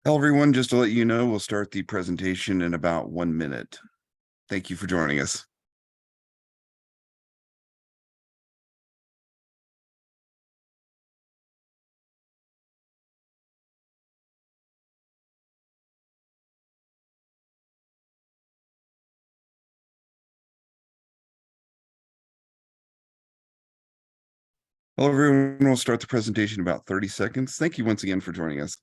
Hello, everyone. Just to let you know, we'll start the presentation in about 1 minute. Thank you for joining us. Hello, everyone. We'll start the presentation in about 30 seconds. Thank you once again for joining us.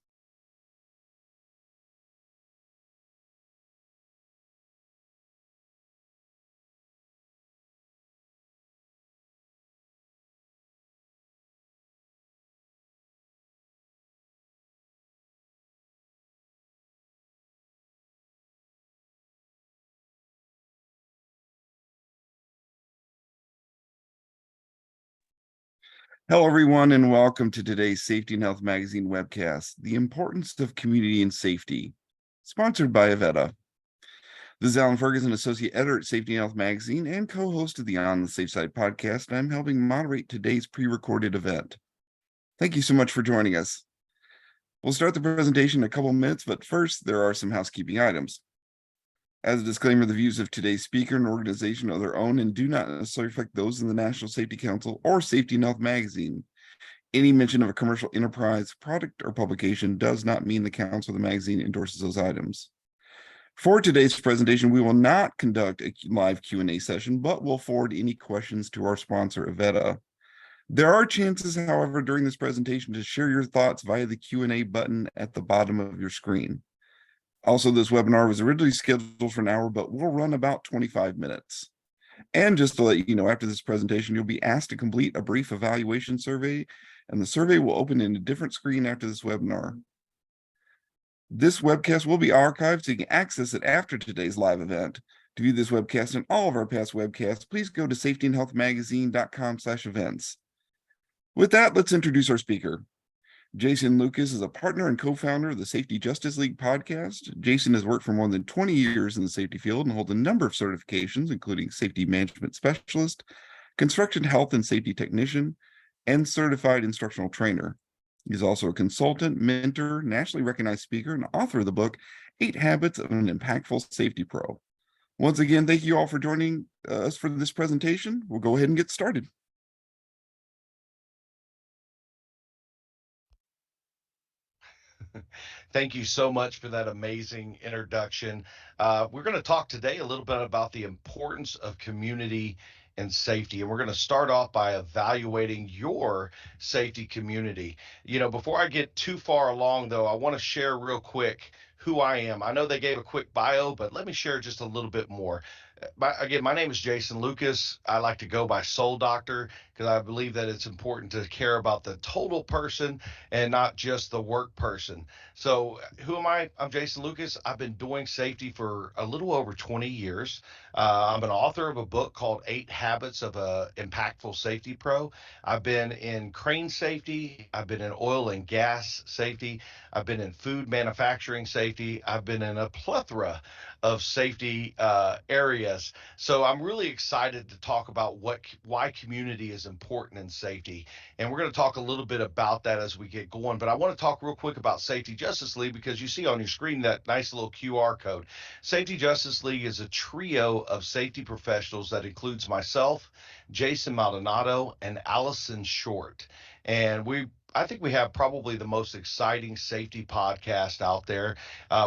Hello, everyone, and welcome to today's Safety and Health Magazine webcast, The Importance of Community and Safety, sponsored by Avetta. This is Alan Ferguson, Associate Editor at Safety and Health Magazine and co-host of the On the Safe Side podcast, and I'm helping moderate today's pre-recorded event. Thank you so much for joining us. We'll start the presentation in a couple minutes, but first, there are some housekeeping items. As a disclaimer, the views of today's speaker and organization are their own and do not necessarily reflect those in the National Safety Council or Safety and Health Magazine. Any mention of a commercial enterprise, product, or publication does not mean the council or the magazine endorses those items. For today's presentation, we will not conduct a live Q&A session, but we'll forward any questions to our sponsor, Avetta. There are chances, however, during this presentation to share your thoughts via the Q&A button at the bottom of your screen. Also, this webinar was originally scheduled for an hour, but will run about 25 minutes. And just to let you know, after this presentation, you'll be asked to complete a brief evaluation survey, and the survey will open in a different screen after this webinar. This webcast will be archived, so you can access it after today's live event. To view this webcast and all of our past webcasts, please go to safetyandhealthmagazine.com/events. With that, let's introduce our speaker. Jason Lucas is a partner and co-founder of the Safety Justice League podcast. Jason has worked for more than 20 years in the safety field and holds a number of certifications, including safety management specialist, construction health and safety technician, and certified instructional trainer. He's also a consultant, mentor, nationally recognized speaker, and author of the book, 8 Habits of an Impactful Safety Pro. Once again, thank you all for joining us for this presentation. We'll go ahead and get started. Thank you so much for that amazing introduction. We're going to talk today a little bit about the importance of community and safety. And we're going to start off by evaluating your safety community. Before I get too far along, though, I want to share real quick who I am. I know they gave a quick bio, but let me share just a little bit more. My name is Jason Lucas. I like to go by Soul Doctor because I believe that it's important to care about the total person and not just the work person. So, who am I? I'm Jason Lucas. I've been doing safety for a little over 20 years. I'm an author of a book called 8 Habits of a Impactful Safety Pro. I've been in crane safety, I've been in oil and gas safety, I've been in food manufacturing safety, I've been in a plethora of safety areas. So I'm really excited to talk about why community is important in safety. And we're going to talk a little bit about that as we get going. But I want to talk real quick about Safety Justice League because you see on your screen that nice little QR code. Safety Justice League is a trio of safety professionals that includes myself, Jason Maldonado, and Allison Short. And I think we have probably the most exciting safety podcast out there.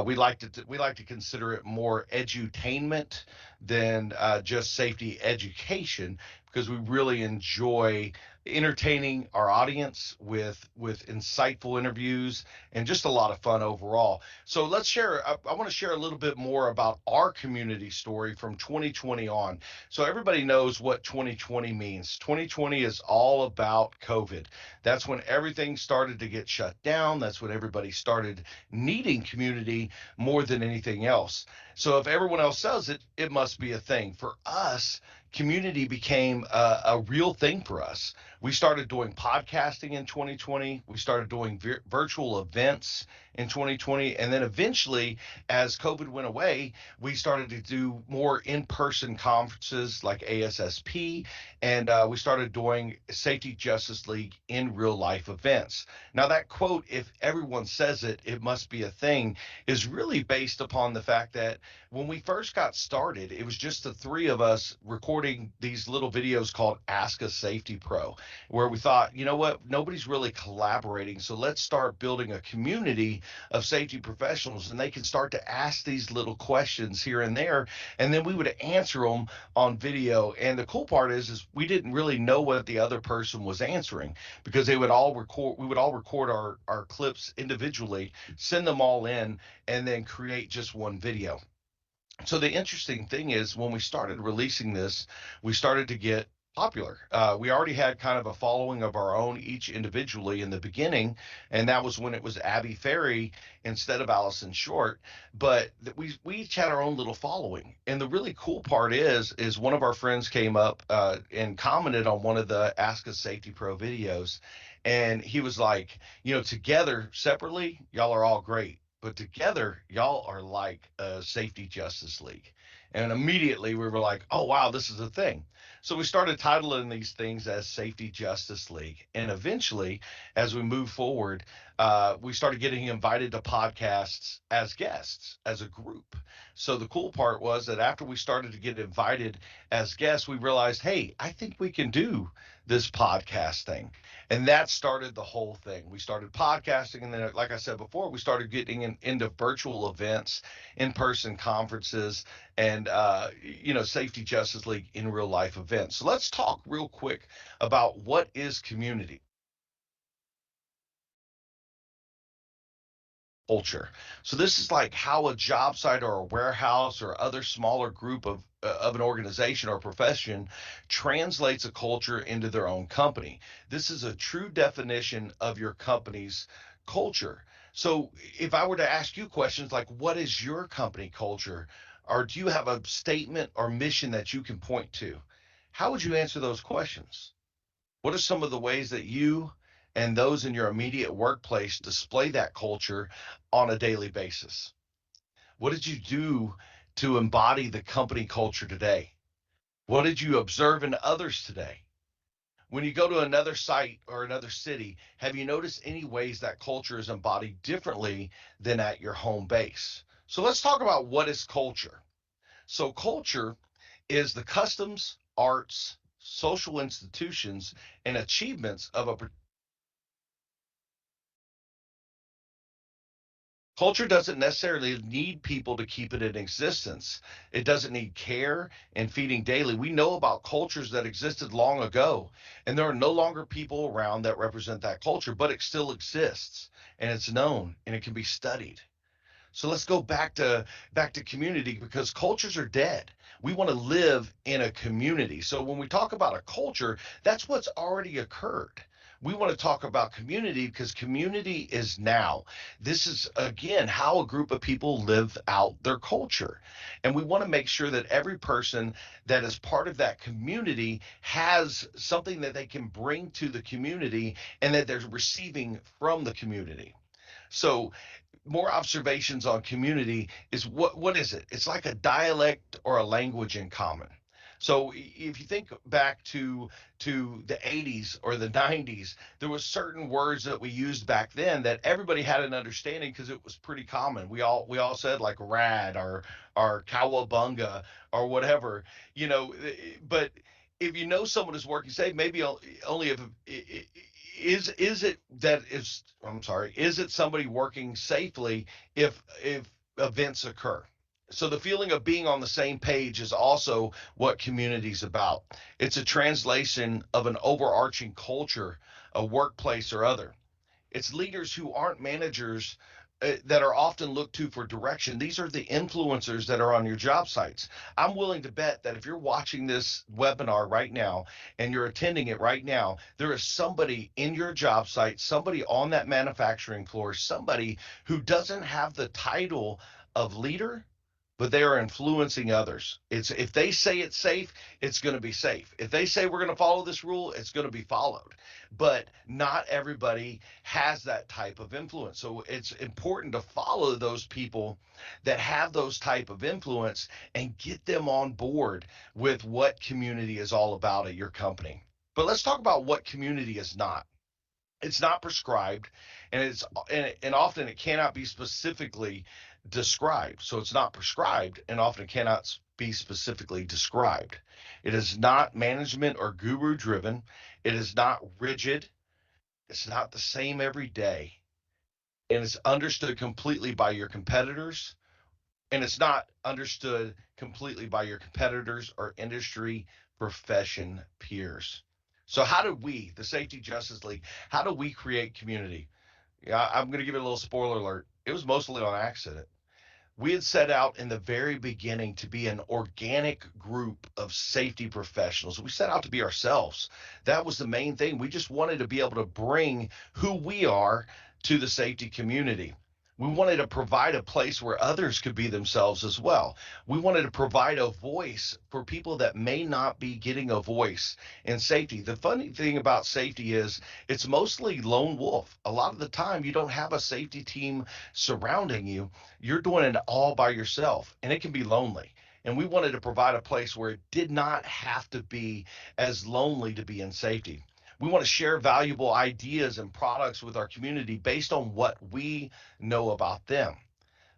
We like to consider it more edutainment than just safety education because we really enjoy entertaining our audience with insightful interviews and just a lot of fun overall. So let's share. I want to share a little bit more about our community story from 2020 on. So everybody knows what 2020 means. 2020 is all about COVID. That's when everything started to get shut down. That's when everybody started needing community more than anything else. So if everyone else says it, it must be a thing. For us, community became a real thing for us. We started doing podcasting in 2020. We started doing virtual events in 2020. And then eventually, as COVID went away, we started to do more in person conferences like ASSP. And we started doing Safety Justice League in real life events. Now, that quote, if everyone says it, it must be a thing, is really based upon the fact that when we first got started, it was just the three of us recording these little videos called Ask a Safety Pro, where we thought, you know what, nobody's really collaborating. So let's start building a community of safety professionals and they can start to ask these little questions here and there. And then we would answer them on video. And the cool part is we didn't really know what the other person was answering because they would all record, we would all record our clips individually, send them all in, and then create just one video. So the interesting thing is when we started releasing this, we started to get popular. We already had kind of a following of our own each individually in the beginning, and that was when it was Abby Ferry instead of Allison Short. But we each had our own little following. And the really cool part is one of our friends came up and commented on one of the Ask a Safety Pro videos, and he was like, together separately, y'all are all great, but together y'all are like a Safety Justice League. And immediately we were like, oh wow, this is a thing. So we started titling these things as Safety Justice League. And eventually, as we move forward, we started getting invited to podcasts as guests, as a group. So the cool part was that after we started to get invited as guests, we realized, hey, I think we can do this podcast thing. And that started the whole thing. We started podcasting. And then, like I said before, we started getting into virtual events, in person conferences, and, Safety Justice League in real life events. So let's talk real quick about what is community culture. So this is like how a job site or a warehouse or other smaller group of an organization or profession translates a culture into their own company. This is a true definition of your company's culture. So if I were to ask you questions like what is your company culture, or do you have a statement or mission that you can point to? How would you answer those questions? What are some of the ways that you and those in your immediate workplace display that culture on a daily basis? What did you do to embody the company culture today? What did you observe in others today? When you go to another site or another city, have you noticed any ways that culture is embodied differently than at your home base? So let's talk about what is culture. So, culture is the customs, arts, social institutions, and achievements of a culture. Doesn't necessarily need people to keep it in existence. It doesn't need care and feeding daily. We know about cultures that existed long ago, and there are no longer people around that represent that culture, but it still exists and it's known and it can be studied. So let's go back to community because cultures are dead. We want to live in a community. So when we talk about a culture, that's what's already occurred. We want to talk about community because community is now. This is again how a group of people live out their culture. And we want to make sure that every person that is part of that community has something that they can bring to the community and that they're receiving from the community. So more observations on community is what is it? It's like a dialect or a language in common. So if you think back to the 80s or the 90s, there was certain words that we used back then that everybody had an understanding because it was pretty common. We all said like rad or cowabunga or whatever, but if you know someone is working safe, maybe only if is it that is I'm sorry, is it somebody working safely if events occur? So the feeling of being on the same page is also what community is about. It's a translation of an overarching culture, a workplace or other. It's leaders who aren't managers that are often looked to for direction. These are the influencers that are on your job sites. I'm willing to bet that if you're watching this webinar right now and you're attending it right now, there is somebody in your job site, somebody on that manufacturing floor, somebody who doesn't have the title of leader, but they are influencing others. It's if they say it's safe, it's going to be safe. If they say we're going to follow this rule, it's going to be followed. But not everybody has that type of influence. So it's important to follow those people that have those type of influence and get them on board with what community is all about at your company. But let's talk about what community is not. It's not prescribed, and and often it cannot be specifically described. So it's not prescribed and often cannot be specifically described. It is not management or guru driven. It is not rigid. It's not the same every day, and it's understood completely by your competitors, and it's not understood completely by your competitors or industry profession peers. So how do we, the Safety Justice League, how do we create community? Yeah, I'm going to give it a little spoiler alert. It was mostly on accident. We had set out in the very beginning to be an organic group of safety professionals. We set out to be ourselves. That was the main thing. We just wanted to be able to bring who we are to the safety community. We wanted to provide a place where others could be themselves as well. We wanted to provide a voice for people that may not be getting a voice in safety. The funny thing about safety is it's mostly lone wolf. A lot of the time, you don't have a safety team surrounding you. You're doing it all by yourself, and it can be lonely. And we wanted to provide a place where it did not have to be as lonely to be in safety. We want to share valuable ideas and products with our community based on what we know about them.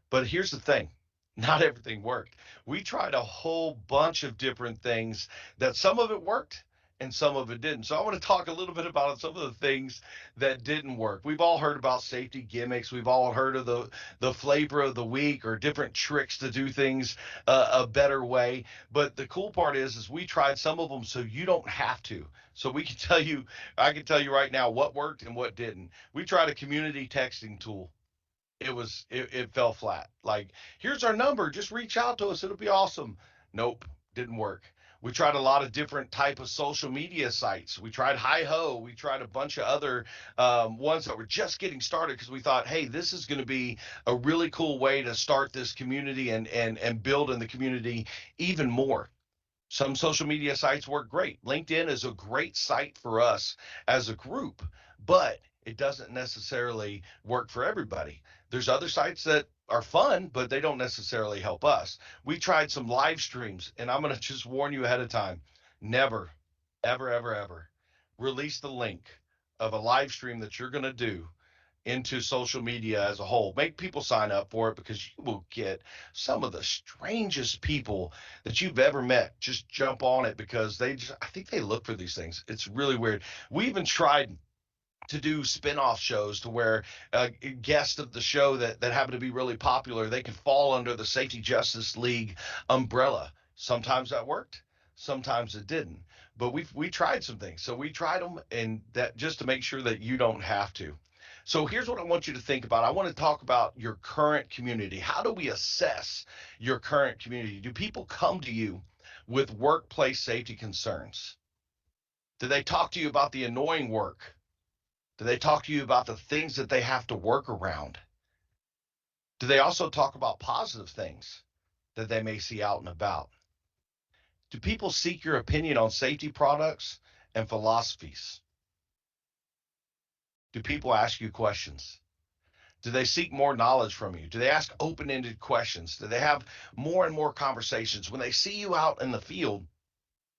But here's the thing, not everything worked. We tried a whole bunch of different things that some of it worked and some of it didn't. So I want to talk a little bit about some of the things that didn't work. We've all heard about safety gimmicks. We've all heard of the flavor of the week or different tricks to do things a better way. But the cool part is we tried some of them so you don't have to. So we can tell you, I can tell you right now what worked and what didn't. We tried a community texting tool. It fell flat. Like, here's our number, just reach out to us, it'll be awesome. Nope, didn't work. We tried a lot of different type of social media sites. We tried Hi Ho. We tried a bunch of other ones that were just getting started because we thought, hey, this is going to be a really cool way to start this community and build in the community even more. Some social media sites work great. LinkedIn is a great site for us as a group, but it doesn't necessarily work for everybody. There's other sites that are fun, but they don't necessarily help us. We tried some live streams, and I'm going to just warn you ahead of time, never, ever, ever, ever release the link of a live stream that you're going to do into social media as a whole. Make people sign up for it because you will get some of the strangest people that you've ever met just jump on it because I think they look for these things. It's really weird. We even tried to do spin-off shows to where a guest of the show that happened to be really popular, they could fall under the Safety Justice League umbrella. Sometimes that worked, sometimes it didn't. But we tried some things. So we tried them, and that just to make sure that you don't have to. So here's what I want you to think about. I want to talk about your current community. How do we assess your current community? Do people come to you with workplace safety concerns? Do they talk to you about the annoying work? Do they talk to you about the things that they have to work around? Do they also talk about positive things that they may see out and about? Do people seek your opinion on safety products and philosophies? Do people ask you questions? Do they seek more knowledge from you? Do they ask open ended questions? Do they have more and more conversations? When they see you out in the field,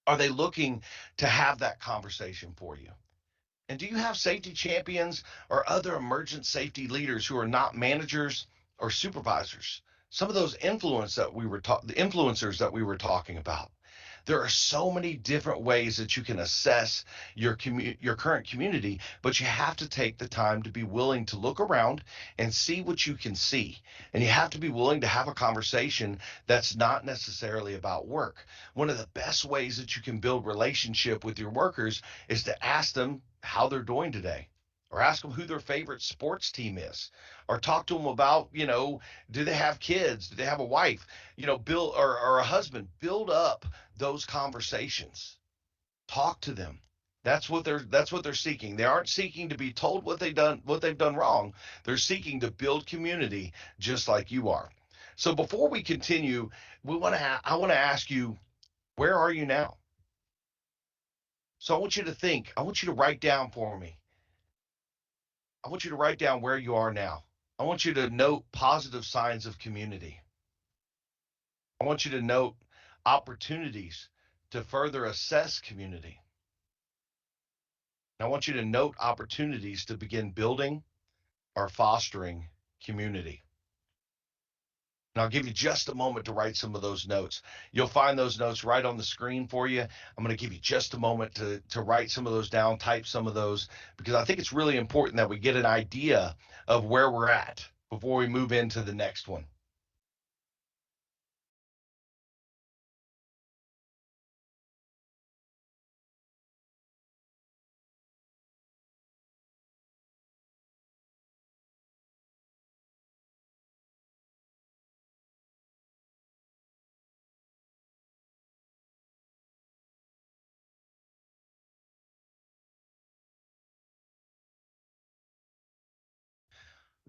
are they looking to have that conversation for you? And do you have safety champions or other emergent safety leaders who are not managers or supervisors? Some of those the influencers that we were talking about. There are so many different ways that you can assess your current community, but you have to take the time to be willing to look around and see what you can see. And you have to be willing to have a conversation that's not necessarily about work. One of the best ways that you can build relationship with your workers is to ask them how they're doing today, or ask them who their favorite sports team is, or talk to them about, do they have kids? Do they have a wife? Build or a husband. Build up those conversations. Talk to them. That's what they're seeking. They aren't seeking to be told what they've done wrong. They're seeking to build community just like you are. So before we continue, I want to ask you, where are you now? So I want you to think, I want you to write down for me. I want you to write down where you are now. I want you to note positive signs of community. I want you to note opportunities to further assess community. And I want you to note opportunities to begin building or fostering community. And I'll give you just a moment to write some of those notes. You'll find those notes right on the screen for you. I'm going to give you just a moment to write some of those down, type some of those, because I think it's really important that we get an idea of where we're at before we move into the next one.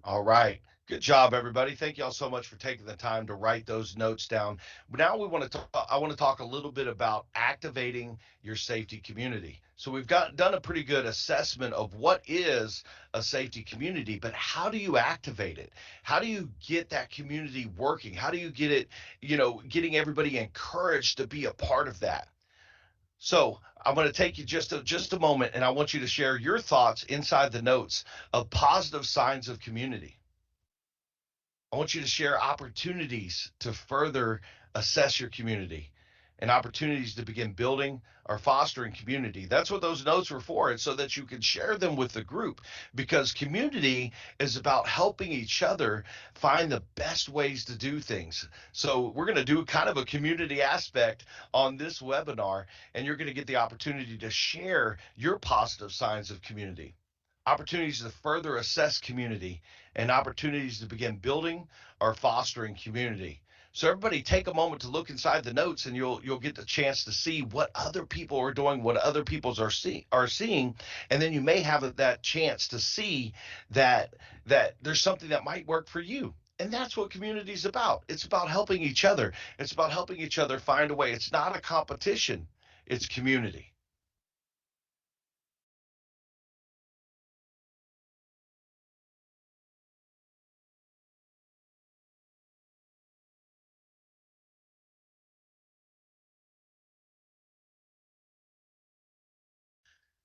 All right. Good job, everybody. Thank y'all so much for taking the time to write those notes down. But now I want to talk a little bit about activating your safety community. So we've done a pretty good assessment of what is a safety community, but how do you activate it? How do you get that community working? How do you get it, getting everybody encouraged to be a part of that? So I'm going to take you just a moment, and I want you to share your thoughts inside the notes of positive signs of community. I want you to share opportunities to further assess your community and opportunities to begin building or fostering community. That's what those notes were for. It's so that you can share them with the group, because community is about helping each other find the best ways to do things. So we're going to do kind of a community aspect on this webinar, and you're going to get the opportunity to share your positive signs of community, opportunities to further assess community, and opportunities to begin building or fostering community. So everybody take a moment to look inside the notes, and you'll get the chance to see what other people are doing, what other people's are seeing, and then you may have that chance to see that there's something that might work for you. And that's what community is about. It's about helping each other. It's about helping each other find a way. It's not a competition. It's community.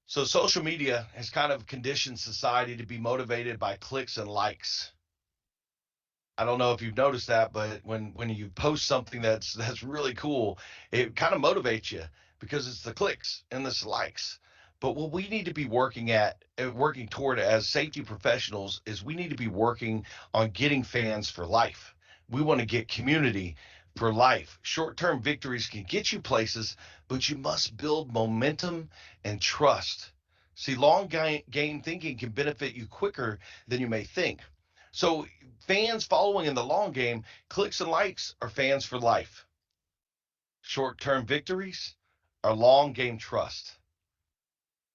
So social media has kind of conditioned society to be motivated by clicks and likes. I don't know if you've noticed that, but when you post something that's really cool, it kind of motivates you because it's the clicks and the likes. But what we need to be working toward as safety professionals is we need to be working on getting fans for life. We want to get community for life. Short-term victories can get you places, but you must build momentum and trust. See, game thinking can benefit you quicker than you may think. So fans following in the long game, clicks and likes are fans for life. Short term victories are long game trust.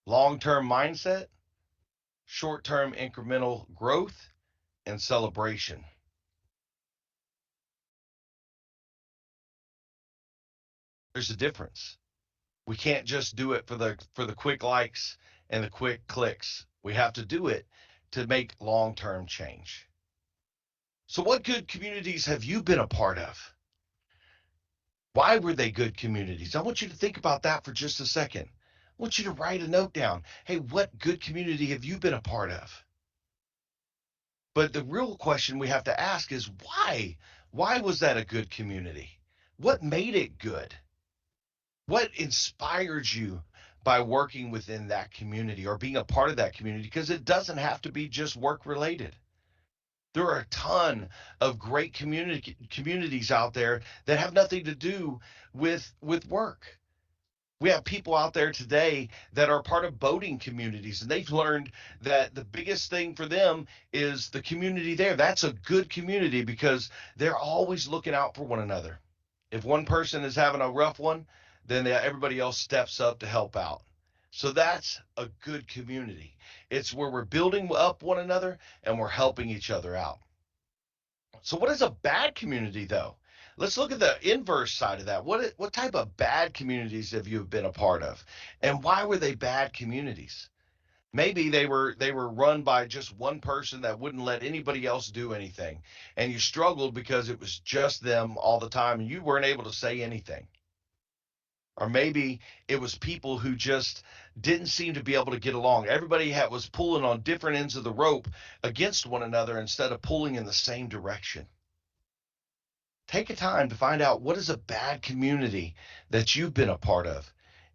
Long term mindset, short term incremental growth and celebration. There's a difference. We can't just do it for the quick likes and the quick clicks. We have to do it to make long term change. So, what good communities have you been a part of? Why were they good communities? I want you to think about that for just a second. I want you to write a note down. Hey, what good community have you been a part of? But the real question we have to ask is why? Why was that a good community? What made it good? What inspired you by working within that community or being a part of that community? Because it doesn't have to be just work related. There are a ton of great communities out there that have nothing to do with work. We have people out there today that are part of boating communities, and they've learned that the biggest thing for them is the community there. That's a good community because they're always looking out for one another. If one person is having a rough one, then everybody else steps up to help out. So that's a good community. It's where we're building up one another and we're helping each other out. So what is a bad community though? Let's look at the inverse side of that. What type of bad communities have you been a part of? And why were they bad communities? Maybe they were run by just one person that wouldn't let anybody else do anything. And you struggled because it was just them all the time and you weren't able to say anything. Or maybe it was people who just didn't seem to be able to get along. Everybody was pulling on different ends of the rope against one another instead of pulling in the same direction. Take a time to find out what is a bad community that you've been a part of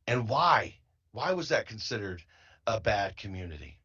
and why. Why was that considered a bad community?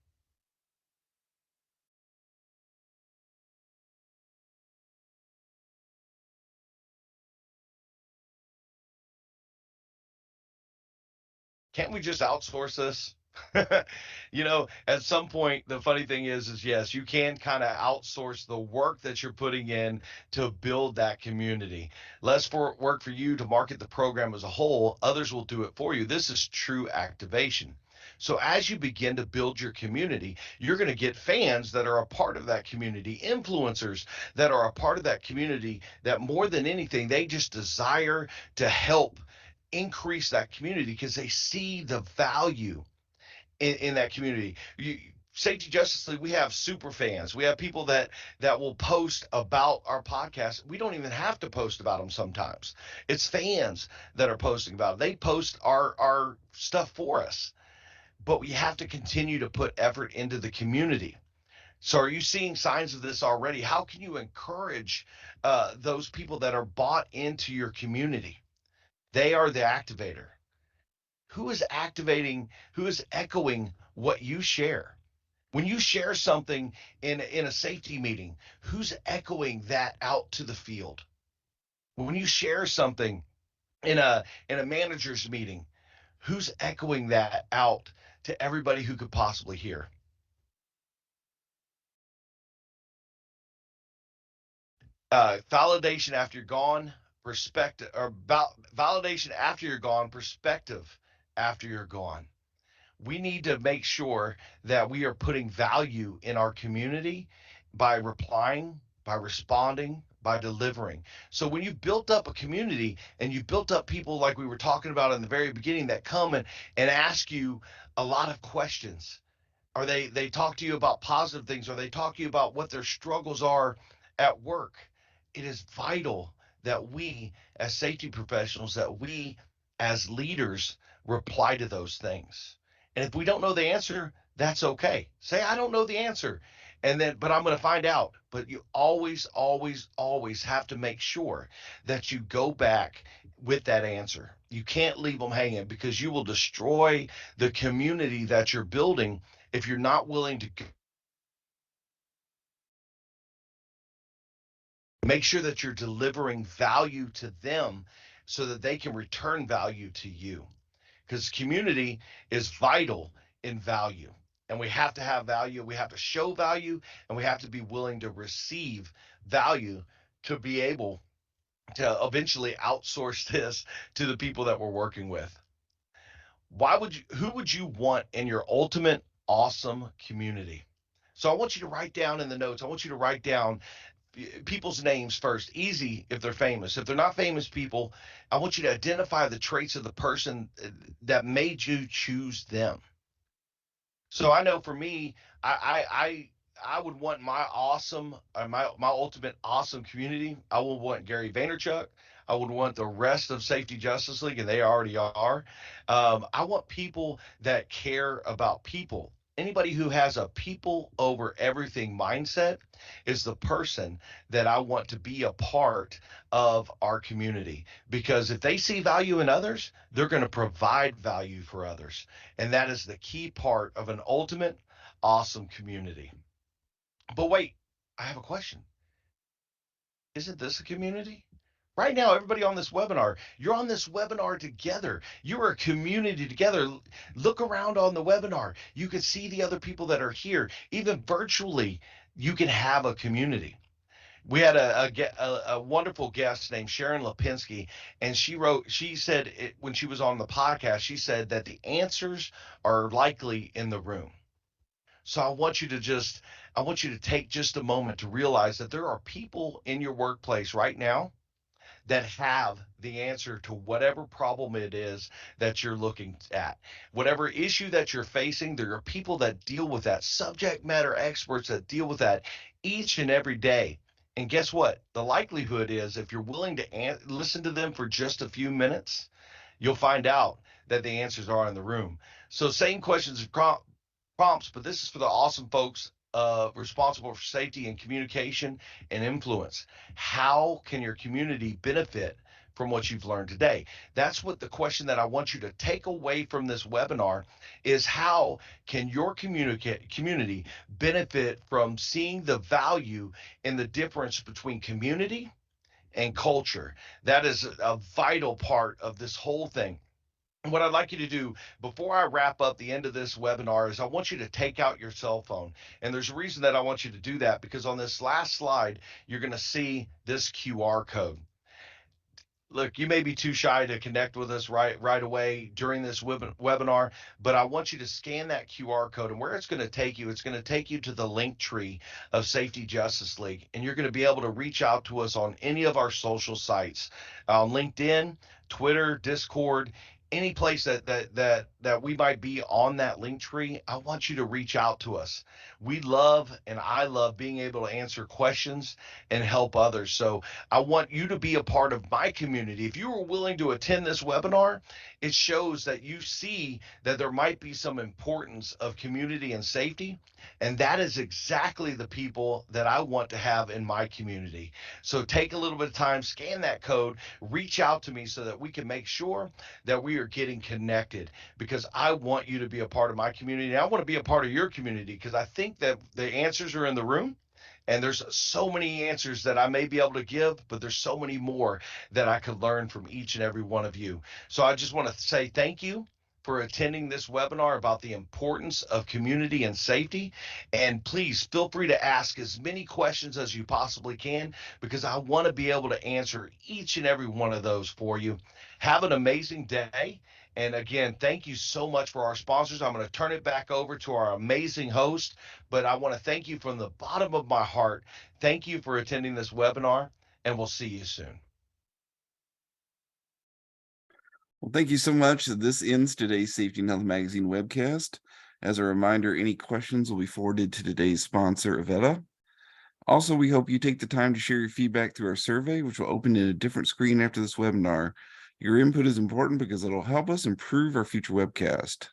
Can't we just outsource this? At some point, the funny thing is yes, you can kind of outsource the work that you're putting in to build that community. Less for work for you to market the program as a whole, others will do it for you. This is true activation. So as you begin to build your community, you're going to get fans that are a part of that community, influencers that are a part of that community that more than anything, they just desire to help increase that community because they see the value in that community. Safety Justice League, we have super fans. We have people that will post about our podcast. We don't even have to post about them sometimes. It's fans that are posting about it. They post our stuff for us. But we have to continue to put effort into the community. So are you seeing signs of this already? How can you encourage those people that are bought into your community? They are the activator. Who is activating, who is echoing what you share? When you share something in a safety meeting, who's echoing that out to the field? When you share something in a manager's meeting, who's echoing that out to everybody who could possibly hear? Validation after you're gone, perspective, or validation after you're gone, perspective after you're gone. We need to make sure that we are putting value in our community by replying, by responding, by delivering. So when you've built up a community and you've built up people like we were talking about in the very beginning that come and ask you a lot of questions, or they talk to you about positive things, or they talk to you about what their struggles are at work, it is vital that we as safety professionals, that we as leaders reply to those things. And if we don't know the answer, that's okay. Say, I don't know the answer. And then, but I'm going to find out. But you always, always, always have to make sure that you go back with that answer. You can't leave them hanging because you will destroy the community that you're building if you're not willing to make sure that you're delivering value to them so that they can return value to you. Because community is vital in value. And we have to have value, we have to show value, and we have to be willing to receive value to be able to eventually outsource this to the people that we're working with. Who would you want in your ultimate awesome community? So I want you to write down in the notes, I want you to write down people's names first. Easy if they're famous. If they're not famous people, I want you to identify the traits of the person that made you choose them. So I know for me, I would want my awesome, my ultimate awesome community. I would want Gary Vaynerchuk. I would want the rest of Safety Justice League, and they already are. I want people that care about people. Anybody who has a people over everything mindset is the person that I want to be a part of our community. Because if they see value in others, they're going to provide value for others. And that is the key part of an ultimate awesome community. But wait, I have a question. Isn't this a community? Right now, everybody on this webinar, you're on this webinar together. You're a community together. Look around on the webinar. You can see the other people that are here. Even virtually, you can have a community. We had a wonderful guest named Sharon Lipinski, and she said when she was on the podcast, she said that the answers are likely in the room. So I want you to take just a moment to realize that there are people in your workplace right now that have the answer to whatever problem it is that you're looking at. Whatever issue that you're facing, there are people that deal with that, subject matter experts that deal with that each and every day. And guess what? The likelihood is if you're willing to listen to them for just a few minutes, you'll find out that the answers are in the room. So, same questions and prompts, but this is for the awesome folks responsible for safety and communication and influence. How can your community benefit from what you've learned today? That's what the question that I want you to take away from this webinar is: how can your community benefit from seeing the value in the difference between community and culture? That is a vital part of this whole thing. What I'd like you to do before I wrap up the end of this webinar is I want you to take out your cell phone. And there's a reason that I want you to do that, because on this last slide, you're going to see this QR code. Look, you may be too shy to connect with us right away during this webinar, but I want you to scan that QR code, and where it's going to take you, it's going to take you to the link tree of Safety Justice League, and you're going to be able to reach out to us on any of our social sites, on LinkedIn, Twitter, Discord, any place that we might be on that link tree. I want you to reach out to us. We love, and I love, being able to answer questions and help others. So I want you to be a part of my community. If you are willing to attend this webinar, it shows that you see that there might be some importance of community and safety. And that is exactly the people that I want to have in my community. So take a little bit of time, scan that code, reach out to me so that we can make sure that we are getting connected, because I want you to be a part of my community. And I want to be a part of your community, because I think that the answers are in the room. And there's so many answers that I may be able to give, but there's so many more that I could learn from each and every one of you. So I just want to say thank you for attending this webinar about the importance of community and safety. And please feel free to ask as many questions as you possibly can, because I want to be able to answer each and every one of those for you. Have an amazing day. And again, thank you so much for our sponsors. I'm going to turn it back over to our amazing host, but I want to thank you from the bottom of my heart. Thank you for attending this webinar, and we'll see you soon. Well, thank you so much. This ends today's Safety and Health Magazine webcast. As a reminder, any questions will be forwarded to today's sponsor, Avetta. Also, we hope you take the time to share your feedback through our survey, which will open in a different screen after this webinar. Your input is important because it'll help us improve our future webcast.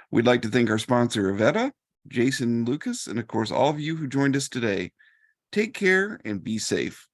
We'd like to thank our sponsor, Avetta, Jason Lucas, and of course, all of you who joined us today. Take care and be safe.